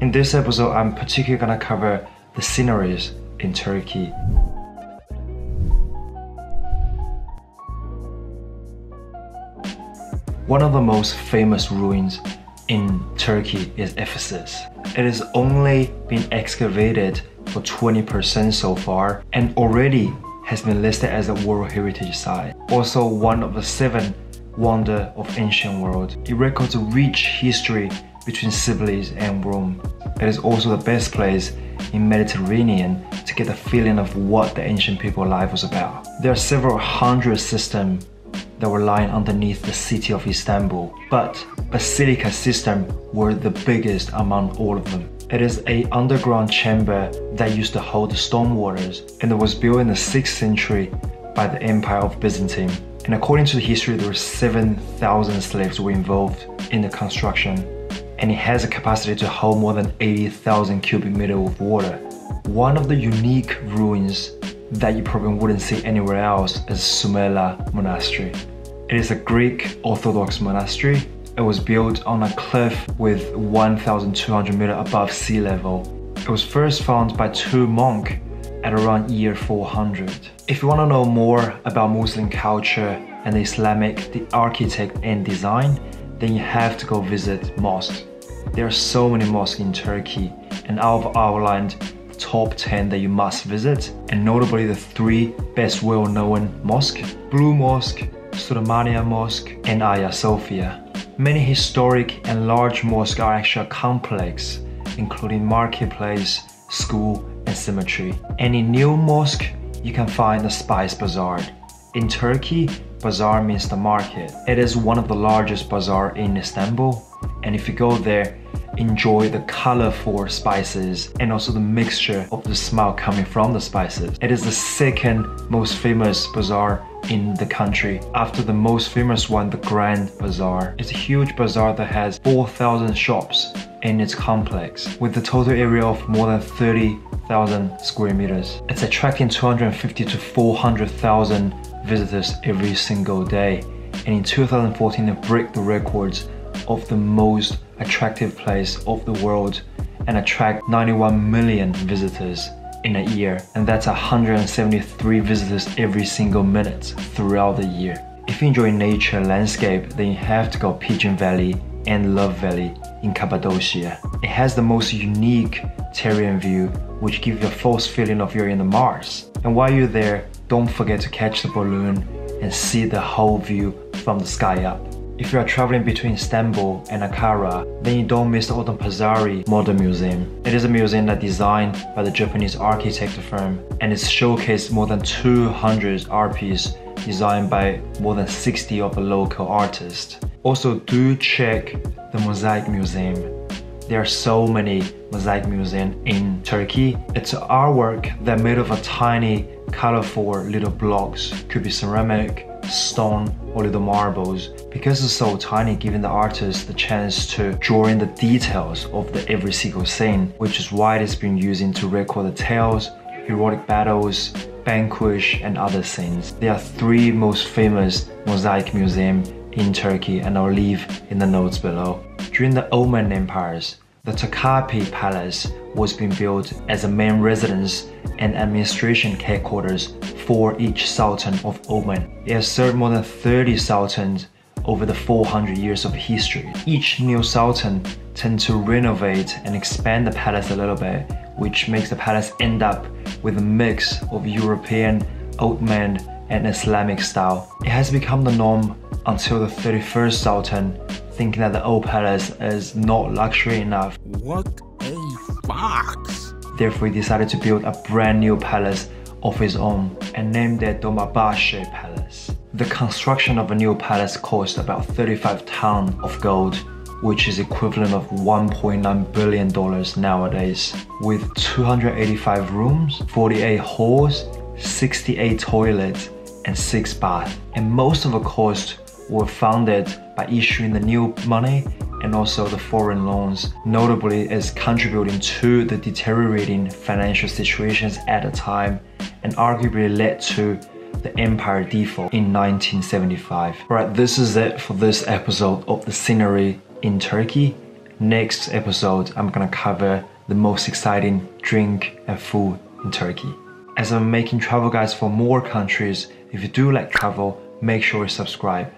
In this episode, I'm particularly gonna cover the sceneries in Turkey. One of the most famous ruins in Turkey is Ephesus. It has only been excavated for 20% so far and already has been listed as a World Heritage Site. Also one of the 7 wonders of ancient world. It records a rich history between Sicily and Rome. It is also the best place in Mediterranean to get a feeling of what the ancient people's life was about. There are several hundred systems that were lying underneath the city of Istanbul, but Basilica Cistern were the biggest among all of them. It is an underground chamber that used to hold the storm waters, and it was built in the 6th century by the Empire of Byzantium. And according to the history, there were 7,000 slaves were involved in the construction, and it has a capacity to hold more than 80,000 cubic meters of water. One of the unique ruins that you probably wouldn't see anywhere else is Sumela Monastery. It is a Greek Orthodox monastery. It was built on a cliff with 1,200 meters above sea level. It was first found by 2 monks at around year 400. If you want to know more about Muslim culture and the architect and design, then you have to go visit mosques. There are so many mosques in Turkey, and I've outlined the top 10 that you must visit, and notably the 3 best well-known mosques: Blue Mosque, Sumela Mosque, and Hagia Sophia. Many historic and large mosques are actually a complex, including marketplace, school, and cemetery. And in new mosque, you can find the Spice Bazaar. In Turkey, Bazaar means the market. It is one of the largest bazaar in Istanbul, and if you go there, enjoy the colorful spices and also the mixture of the smell coming from the spices. It is the 2nd most famous bazaar in the country, after the most famous one, the Grand Bazaar. It's a huge bazaar that has 4,000 shops in its complex, with a total area of more than 30,000 square meters. It's attracting 250 to 400,000 visitors every single day, and in 2014 it broke the records of the most attractive place of the world and attract 91 million visitors in a year, and that's 173 visitors every single minute throughout the year. If you enjoy nature landscape, then you have to go Pigeon Valley and Love Valley in Cappadocia. It has the most unique terrain view, which gives you a false feeling of you're in the Mars. And while you're there, don't forget to catch the balloon and see the whole view from the sky up. If you are traveling between Istanbul and Ankara, then you don't miss the Odunpazari Modern Museum. It is a museum that's designed by the Japanese architect firm, and it's showcased more than 200 art pieces designed by more than 60 of the local artists. Also, do check the Mosaic Museum. There are so many Mosaic museums in Turkey. It's artwork that made of a tiny, colorful little blocks. Could be ceramic, stone, or little marbles. Because it's so tiny, giving the artist the chance to draw in the details of every single scene, which is why it's been used to record the tales, heroic battles, banquets, and other scenes. There are 3 most famous mosaic museums in Turkey, and I'll leave in the notes below. During the Ottoman empires, the Dolmabahce Palace was being built as a main residence and administration headquarters for each Sultan of Oman. It has served more than 30 sultans over the 400 years of history. Each new sultan tends to renovate and expand the palace a little bit, which makes the palace end up with a mix of European, Ottoman, and Islamic style. It has become the norm until the 31st sultan, thinking that the old palace is not luxury enough. What a fox! Therefore, he decided to build a brand new palace of his own and named it Dolmabahce Palace. The construction of a new palace cost about 35 tons of gold, which is equivalent of $1.9 billion nowadays, with 285 rooms, 48 halls, 68 toilets, and 6 baths. And most of the cost were funded by issuing the new money and also the foreign loans, notably as contributing to the deteriorating financial situations at the time and arguably led to the empire default in 1975. Alright, this is it for this episode of the scenery in Turkey. next episode, I'm gonna cover the most exciting drink and food in Turkey. As I'm making travel guides for more countries, if you do like travel, make sure you subscribe.